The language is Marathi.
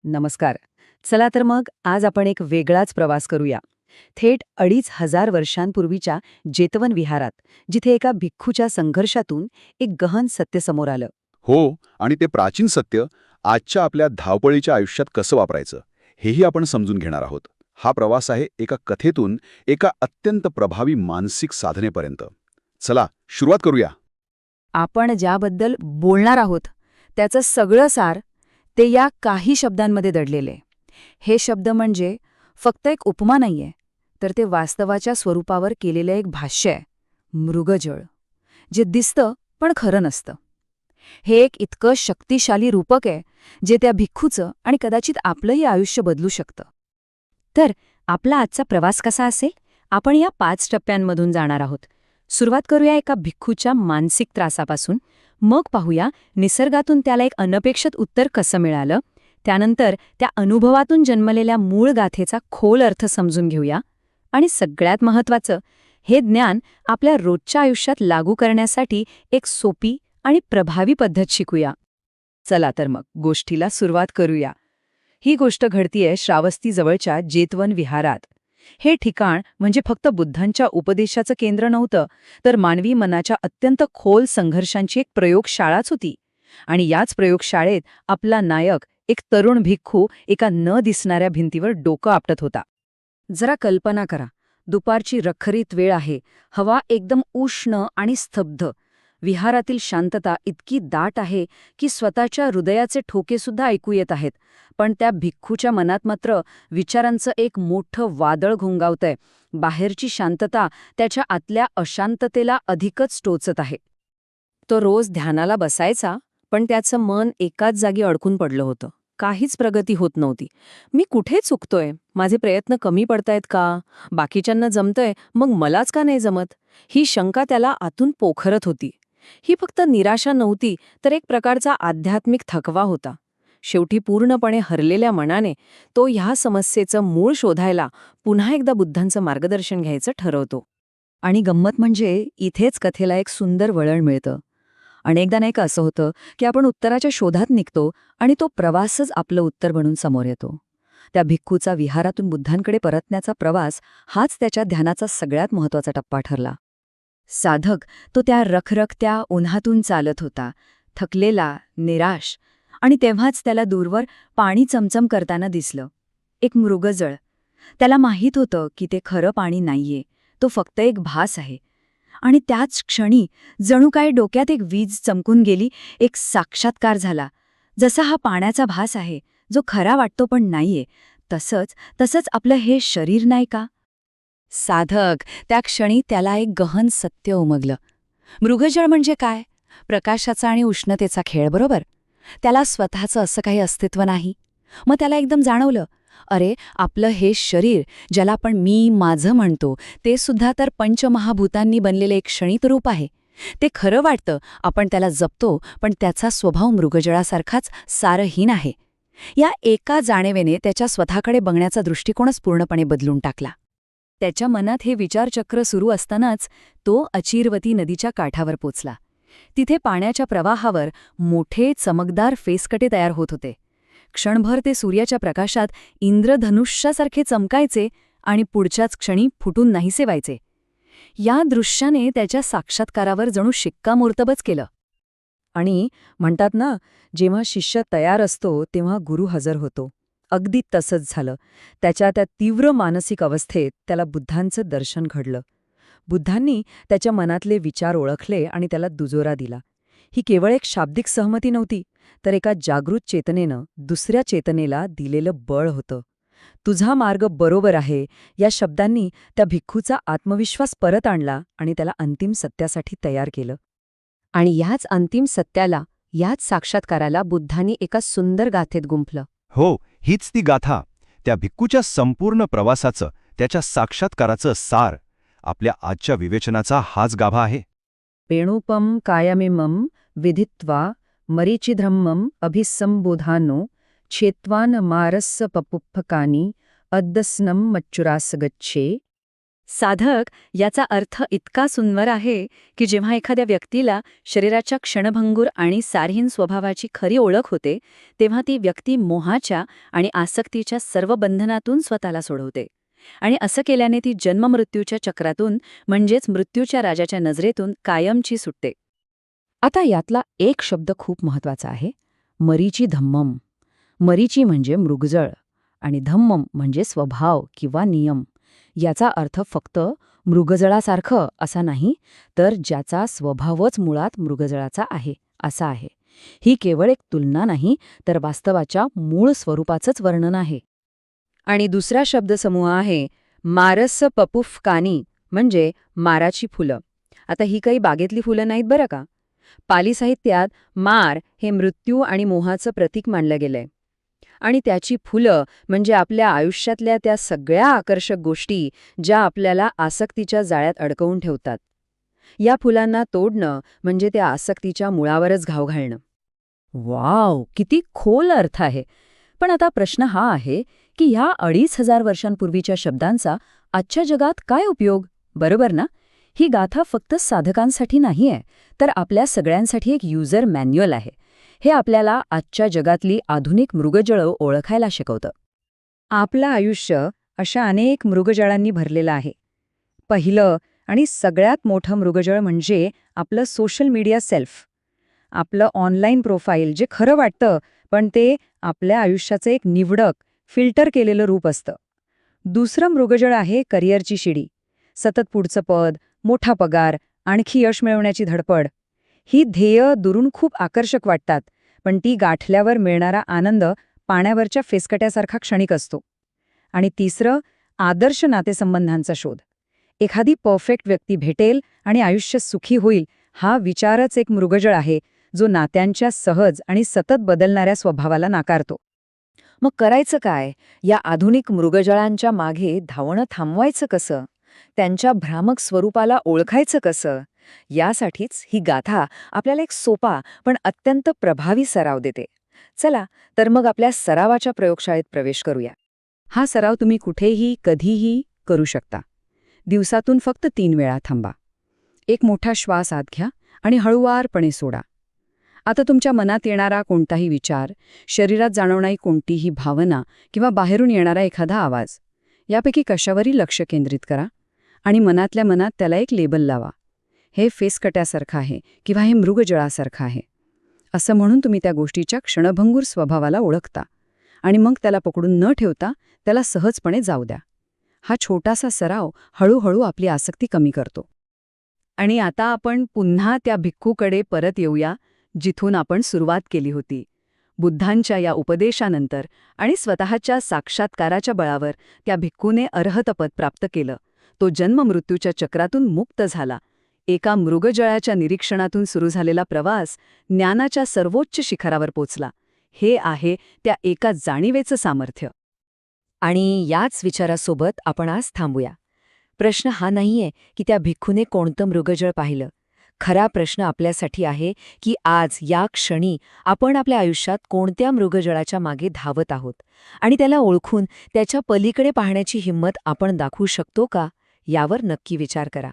नमस्कार. चला तर मग आज आपण एक वेगळाच प्रवास करूया. थेट 2500 वर्षांपूर्वीच्या जेतवन विहारात, जिथे एका भिक्खूच्या संघर्षातून एक गहन सत्य समोर आलं. हो, आणि ते प्राचीन सत्य आजच्या आपल्या धावपळीच्या आयुष्यात कसं वापरायचं हेही आपण समजून घेणार आहोत. हा प्रवास आहे एका कथेतून एका अत्यंत प्रभावी मानसिक साधनेपर्यंत. चला सुरुवात करूया. आपण ज्याबद्दल बोलणार आहोत त्याचं सगळं सार ते या काही शब्दांमध्ये दडलेले. हे शब्द म्हणजे फक्त एक उपमा नाहीये, तर ते वास्तवाच्या स्वरूपावर केलेलं एक भाष्य आहे. मृगजळ, जे दिसतं पण खरं नसतं. हे एक इतकं शक्तिशाली रूपक आहे जे त्या भिक्खूचं आणि कदाचित आपलंही आयुष्य बदलू शकतं. तर आपला आजचा प्रवास कसा असेल? आपण या 5 टप्प्यांमधून जाणार आहोत. सुरुवात करूया एका भिक्खूच्या मानसिक त्रासापासून, मग पाहूया निसर्गातून त्याला एक अनपेक्षित उत्तर कसं मिळालं. त्यानंतर त्या अनुभवातून जन्मलेल्या मूळ गाथेचा खोल अर्थ समजून घेऊया. आणि सगळ्यात महत्त्वाचं, हे ज्ञान आपल्या रोजच्या आयुष्यात लागू करण्यासाठी एक सोपी आणि प्रभावी पद्धत शिकूया. चला तर मग गोष्टीला सुरुवात करूया. ही गोष्ट घडतीये श्रावस्तीजवळच्या जेतवन विहारात. हे ठिकाण म्हणजे फक्त बुद्धांच्या उपदेशाचं केंद्र नव्हतं, तर मानवी मनाच्या अत्यंत खोल संघर्षांची एक प्रयोगशाळाच होती. आणि याच प्रयोगशाळेत आपला नायक, एक तरुण भिक्खू, एका न दिसणाऱ्या भिंतीवर डोकं आपटत होता. जरा कल्पना करा, दुपारची रखरखीत वेळ आहे, हवा एकदम उष्ण आणि स्तब्ध. विहारातील शांतता इतकी दाट आहे की स्वतःच्या हृदयाचे ठोकेसुद्धा ऐकू येत आहेत. पण त्या भिक्खूच्या मनात मात्र विचारांचं एक मोठं वादळ घोंगावतंय. बाहेरची शांतता त्याच्या आतल्या अशांततेला अधिकच टोचत आहे. तो रोज ध्यानाला बसायचा, पण त्याचं मन एकाच जागी अडकून पडलं होतं. काहीच प्रगती होत नव्हती. मी कुठे चुकतोय? माझे प्रयत्न कमी पडतायत का? बाकीच्यांना जमतंय, मग मलाच का नाही जमत? ही शंका त्याला आतून पोखरत होती. ही फक्त निराशा नव्हती, तर एक प्रकारचा आध्यात्मिक थकवा होता. शेवटी पूर्णपणे हरलेल्या मनाने तो ह्या समस्येचं मूळ शोधायला पुन्हा एकदा बुद्धांचं मार्गदर्शन घ्यायचं ठरवतो. आणि गंमत म्हणजे इथेच कथेला एक सुंदर वळण मिळतं. अनेकदा नाही का असं होतं की आपण उत्तराच्या शोधात निघतो आणि तो प्रवासच आपलं उत्तर बनून समोर येतो. त्या भिक्खूचा विहारातून बुद्धांकडे परतण्याचा प्रवास हाच त्याच्या ध्यानाचा सगळ्यात महत्त्वाचा टप्पा ठरला. साधक तो त्या रखरखत्या उन्हातून चालत होता, थकलेला, निराश. आणि तेव्हाच त्याला दूरवर पाणी चमचम करताना दिसलं. एक मृगजळ. त्याला माहीत होतं की ते खरं पाणी नाहीये, तो फक्त एक भास आहे. आणि त्याच क्षणी जणू काय डोक्यात एक वीज चमकून गेली, एक साक्षात्कार झाला. जसा हा पाण्याचा भास आहे, जो खरा वाटतो पण नाहीये, तसंच आपलं हे शरीर नाही का? साधक त्या क्षणी त्याला एक गहन सत्य उमगलं. मृगजळ म्हणजे काय? प्रकाशाचा आणि उष्णतेचा खेळ, बरोबर? त्याला स्वतःचं असं काही अस्तित्व नाही. मग त्याला एकदम जाणवलं, अरे, आपलं हे शरीर, ज्याला आपण मी माझं म्हणतो, ते सुद्धा तर पंचमहाभूतांनी बनलेलं एक क्षणिक रूप आहे. ते खरं वाटतं, आपण त्याला जपतो, पण त्याचा स्वभाव मृगजळासारखाच सारहीन आहे. या एका जाणीवेने त्याच्या स्वतःकडे बघण्याचा दृष्टिकोनच पूर्णपणे बदलून टाकला. त्याच्या मनात हे विचारचक्र सुरू असतानाच तो अचिरवती नदीच्या काठावर पोचला. तिथे पाण्याच्या प्रवाहावर मोठे चमकदार फेसकटे तयार होत होते. क्षणभर ते सूर्याच्या प्रकाशात इंद्रधनुष्यासारखे चमकायचे आणि पुढच्याच क्षणी फुटून नाहीसे व्हायचे. या दृश्याने त्याच्या साक्षात्कारावर जणू शिक्कामोर्तबच केलं. आणि म्हणतात ना, जेव्हा शिष्य तयार असतो तेव्हा गुरु हजर होतो. अगदी तसंच झालं. त्याच्या त्या तीव्र मानसिक अवस्थेत त्याला बुद्धांचं दर्शन घडलं. बुद्धांनी त्याच्या मनातले विचार ओळखले आणि त्याला दुजोरा दिला. ही केवळ एक शाब्दिक सहमती नव्हती, तर एका जागृत चेतनेनं दुसऱ्या चेतनेला दिलेलं बळ होतं. तुझा मार्ग बरोबर आहे, या शब्दांनी त्या भिक्खूचा आत्मविश्वास परत आणला आणि त्याला अंतिम सत्यासाठी तयार केलं. आणि याच अंतिम सत्याला, याच साक्षात्काराला बुद्धांनी एका सुंदर गाथेत गुंफलं. हो, हीच ती गाथा, त्या भिक्खूच्या संपूर्ण प्रवासाचं, त्याच्या साक्षात्काराचं सार. आपल्या आजच्या विवेचनाचा हाच गाभा आहे. पेणुपम कायमिमं विधित्वा मरीचिधम्मं अभिसंबोधानो छेत्वान मारस्य पपुप्फकानी अद्दस्नं मच्चुरासगच्छे. साधक याचा अर्थ इतका सुंदर आहे की जेव्हा एखाद्या व्यक्तीला शरीराच्या क्षणभंगूर आणि सारहीन स्वभावाची खरी ओळख होते तेव्हा ती व्यक्ती मोहाच्या आणि आसक्तीच्या सर्व बंधनातून स्वतःला सोडवते. आणि असं केल्याने ती जन्ममृत्यूच्या चक्रातून म्हणजेच मृत्यूच्या राजाच्या नजरेतून कायमची सुटते. आता यातला एक शब्द खूप महत्वाचा आहे, मरीची धम्मम. मरीची म्हणजे मृगजळ आणि धम्मम म्हणजे स्वभाव किंवा नियम. याचा अर्थ फक्त मृगजळासारखं असा नाही, तर ज्याचा स्वभावच मुळात मृगजळाचा आहे असा आहे. ही केवळ एक तुलना नाही, तर वास्तवाच्या मूळ स्वरूपाचंच वर्णन आहे. आणि दुसरा शब्दसमूह आहे मारस पपुफ कानी, म्हणजे माराची फुलं. आता ही काही बागेतली फुलं नाहीत बरं का. पाली साहित्यात मार हे मृत्यू आणि मोहाचं प्रतीक मानलं गेलंय. आणि त्याची फुलं म्हणजे आपल्या आयुष्यातल्या त्या सगळ्या आकर्षक गोष्टी ज्या आपल्याला आसक्तीच्या जाळ्यात अडकवून ठेवतात. या फुलांना तोडणं म्हणजे त्या आसक्तीच्या मुळावरच घाव घालणं. वाव, किती खोल अर्थ आहे. पण आता प्रश्न हा आहे की ह्या 2500 वर्षांपूर्वीच्या शब्दांचा आजच्या जगात काय उपयोग, बरोबर ना? ही गाथा फक्त साधकांसाठी नाहीये, तर आपल्या सगळ्यांसाठी एक युजर मॅन्युअल आहे. हे आपल्याला आजच्या जगातली आधुनिक मृगजळं ओळखायला शिकवतं. आपलं आयुष्य अशा अनेक मृगजळांनी भरलेलं आहे. पहिलं आणि सगळ्यात मोठं मृगजळ म्हणजे आपलं सोशल मीडिया सेल्फ. आपलं ऑनलाईन प्रोफाईल जे खरं वाटतं, पण ते आपल्या आयुष्याचं एक निवडक, फिल्टर केलेलं रूप असतं. दुसरं मृगजळ आहे करिअरची शिडी. सतत पुढचं पद, मोठा पगार, आणखी यश मिळवण्याची धडपड. ही ध्येय दुरून खूप आकर्षक वाटतात, पण ती गाठल्यावर मिळणारा आनंद पाण्यावरच्या फेसकट्यासारखा क्षणिक असतो. आणि तिसरं, आदर्श नातेसंबंधांचा शोध. एखादी परफेक्ट व्यक्ती भेटेल आणि आयुष्य सुखी होईल, हा विचारच एक मृगजळ आहे, जो नात्यांच्या सहज आणि सतत बदलणाऱ्या स्वभावाला नाकारतो. मग करायचं काय? या आधुनिक मृगजळांच्या मागे धावणं थांबवायचं कसं? त्यांच्या भ्रामक स्वरूपाला ओळखायचं कसं? यासाठीच ही गाथा आपल्याला एक सोपा पण अत्यंत प्रभावी सराव देते. चला तर मग आपल्या सरावाच्या प्रयोगशाळेत प्रवेश करूया. हा सराव तुम्ही कुठेही कधीही करू शकता. दिवसातून फक्त 3 वेळा थांबा. एक मोठा श्वास आत घ्या आणि हळुवारपणे सोडा. आता तुमच्या मनात येणारा कोणताही विचार, शरीरात जाणवणारी कोणतीही भावना किंवा बाहेरून येणारा एखादा आवाज, यापैकी कशावरही लक्ष केंद्रित करा आणि मनातल्या मनात त्याला एक लेबल लावा. हे फेसकट्यासारखं आहे किंवा हे मृगजळासारखं आहे असं म्हणून तुम्ही त्या गोष्टीच्या क्षणभंगूर स्वभावाला ओळखता आणि मग त्याला पकडून न ठेवता त्याला सहजपणे जाऊ द्या. हा छोटासा सराव हळूहळू आपली आसक्ती कमी करतो. आणि आता आपण पुन्हा त्या भिक्खूकडे परत येऊया जिथून आपण सुरुवात केली होती. बुद्धांच्या या उपदेशानंतर आणि स्वतःच्या साक्षात्काराच्या बळावर त्या भिक्खूने अर्हतपद प्राप्त केलं. तो जन्ममृत्यूच्या चक्रातून मुक्त झाला. एका मृगजळाच्या निरीक्षणातून सुरू झालेला प्रवास ज्ञानाच्या सर्वोच्च शिखरावर पोचला. हे आहे त्या एका जाणीवेचं सामर्थ्य. आणि याच विचारासोबत आपण आज थांबूया. प्रश्न हा नाहीये की त्या भिक्खूने कोणतं मृगजळ पाहिलं. खरा प्रश्न आपल्यासाठी आहे की आज या क्षणी आपण आपल्या आयुष्यात कोणत्या मृगजळाच्या मागे धावत आहोत आणि त्याला ओळखून त्याच्या पलीकडे पाहण्याची हिंमत आपण दाखवू शकतो का, यावर नक्की विचार करा.